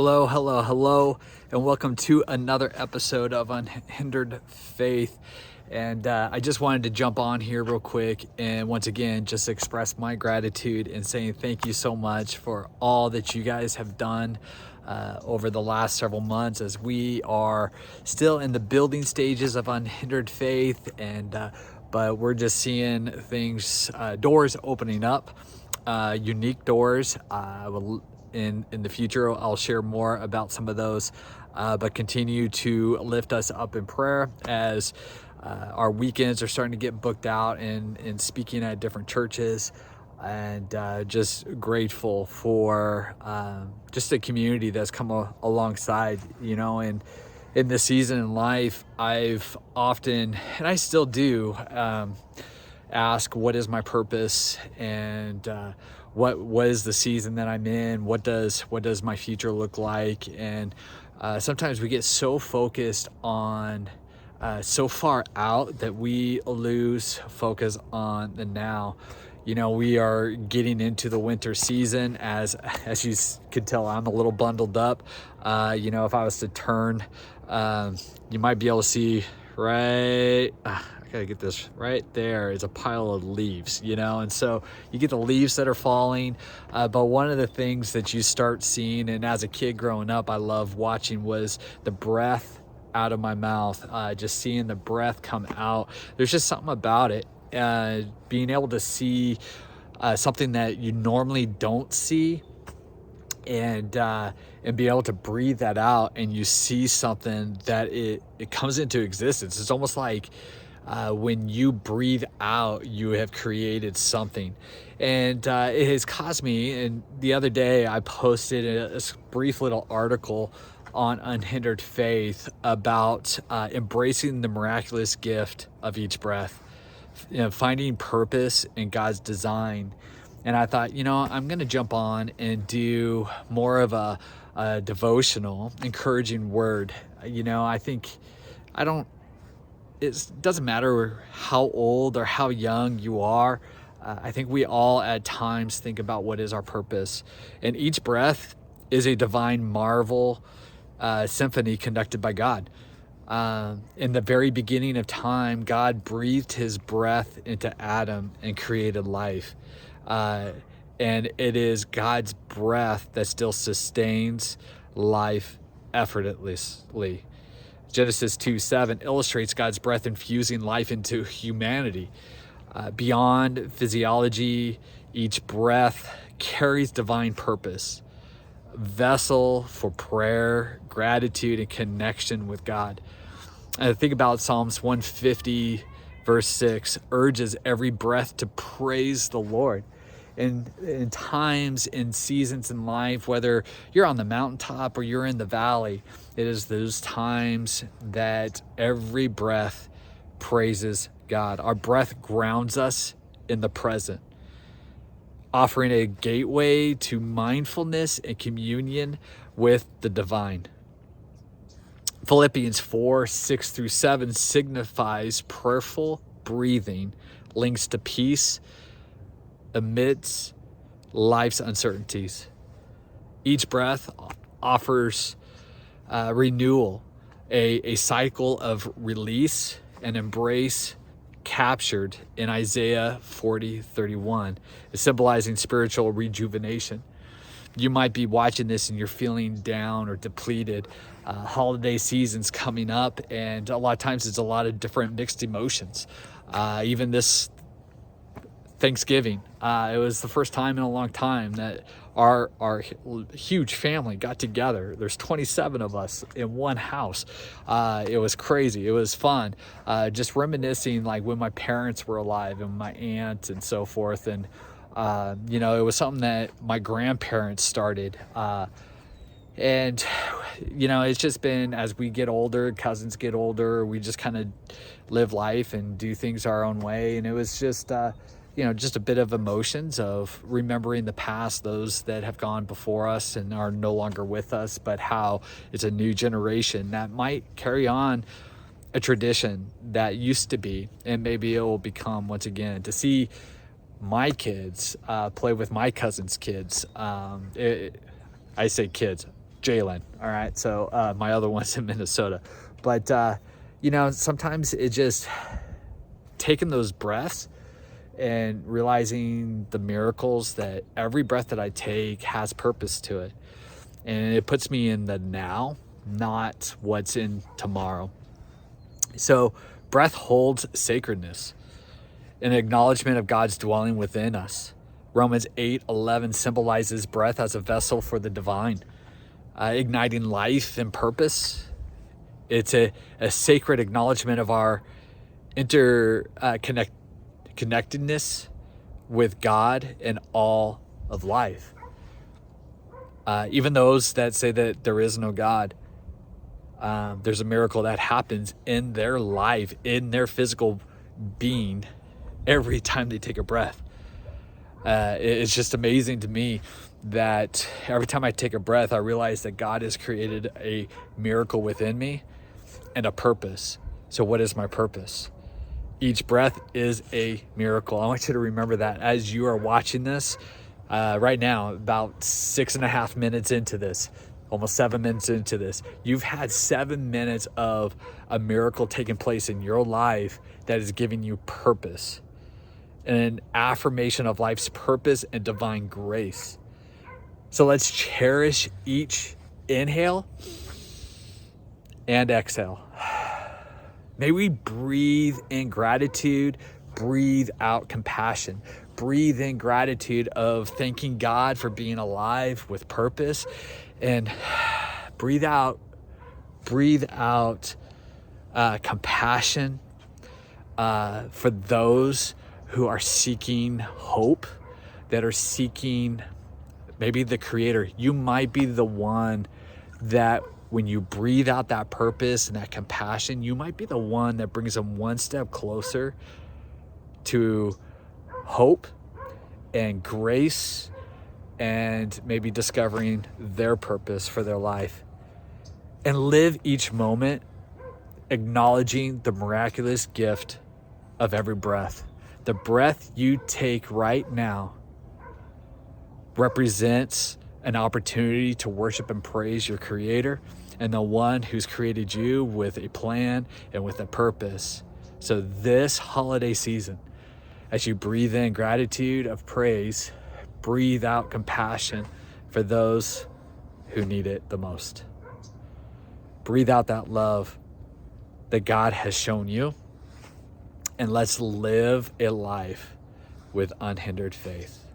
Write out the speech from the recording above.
Hello, hello, hello, and welcome to another episode of Unhindered Faith. And I just wanted to jump on here real quick and once again just express my gratitude and saying thank you so much for all that you guys have done over the last several months as we are still in the building stages of Unhindered Faith, and but we're just seeing things, doors opening up, unique doors. In the future, I'll share more about some of those, but continue to lift us up in prayer as our weekends are starting to get booked out and speaking at different churches, and just grateful for just the community that's come alongside, and in this season in life, I've often, and I still do, ask what is my purpose, and what is the season that I'm in, what does my future look like. And sometimes we get so focused on so far out that we lose focus on the now. We are getting into the winter season. As you can tell, I'm a little bundled up. If I was to turn, you might be able to see right, I gotta get this right there, is a pile of leaves, and so you get the leaves that are falling, but one of the things that you start seeing, and as a kid growing up I loved watching, was the breath out of my mouth, just seeing the breath come out. There's just something about it, being able to see something that you normally don't see, and be able to breathe that out, and you see something that it comes into existence. It's almost like when you breathe out, you have created something. And it has caused me, and the other day I posted a brief little article on Unhindered Faith about embracing the miraculous gift of each breath, finding purpose in God's design. And I thought, I'm going to jump on and do more of a devotional, encouraging word. It doesn't matter how old or how young you are. I think we all at times think about what is our purpose. And each breath is a divine marvel, symphony conducted by God. In the very beginning of time, God breathed his breath into Adam and created life. And it is God's breath that still sustains life effortlessly. Genesis 2:7 illustrates God's breath infusing life into humanity. Beyond physiology, each breath carries divine purpose, vessel for prayer, gratitude, and connection with God. And think about Psalms 150, verse 6, urges every breath to praise the Lord. In times, in seasons in life, whether you're on the mountaintop or you're in the valley, it is those times that every breath praises God. Our breath grounds us in the present, offering a gateway to mindfulness and communion with the divine. Philippians 4:6-7 signifies prayerful breathing, links to peace amidst life's uncertainties. Each breath offers renewal, a cycle of release and embrace captured in Isaiah 40:31, symbolizing spiritual rejuvenation. You might be watching this and you're feeling down or depleted. Holiday season's coming up, and a lot of times it's a lot of different mixed emotions. Even this Thanksgiving, it was the first time in a long time that our huge family got together. There's 27 of us in one house. It was crazy. It was fun. Just reminiscing like when my parents were alive and my aunt and so forth. And, it was something that my grandparents started. And, it's just been, as we get older, cousins get older, we just kind of live life and do things our own way. And it was just, just a bit of emotions of remembering the past, those that have gone before us and are no longer with us, but how it's a new generation that might carry on a tradition that used to be, and maybe it will become, once again, to see my kids play with my cousin's kids. I say kids, Jalen. All right. So my other one's in Minnesota. But, sometimes it just taking those breaths and realizing the miracles that every breath that I take has purpose to it. And it puts me in the now, not what's in tomorrow. So breath holds sacredness, an acknowledgement of God's dwelling within us. Romans 8:11 symbolizes breath as a vessel for the divine, igniting life and purpose. It's a sacred acknowledgement of our interconnectedness with God and all of life. Even those that say that there is no God, there's a miracle that happens in their life, in their physical being, every time they take a breath. It's just amazing to me that every time I take a breath, I realize that God has created a miracle within me and a purpose. So what is my purpose? Each breath is a miracle. I want you to remember that as you are watching this right now, about 6.5 minutes into this, almost 7 minutes into this, you've had 7 minutes of a miracle taking place in your life that is giving you purpose, an affirmation of life's purpose and divine grace. So let's cherish each inhale and exhale. May we breathe in gratitude, breathe out compassion, breathe in gratitude of thanking God for being alive with purpose, and breathe out compassion for those who are seeking hope, that are seeking maybe the Creator. You might be the one that when you breathe out that purpose and that compassion, you might be the one that brings them one step closer to hope and grace and maybe discovering their purpose for their life. And live each moment acknowledging the miraculous gift of every breath. The breath you take right now represents an opportunity to worship and praise your Creator and the one who's created you with a plan and with a purpose. So this holiday season, as you breathe in gratitude of praise, breathe out compassion for those who need it the most. Breathe out that love that God has shown you, and let's live a life with unhindered faith.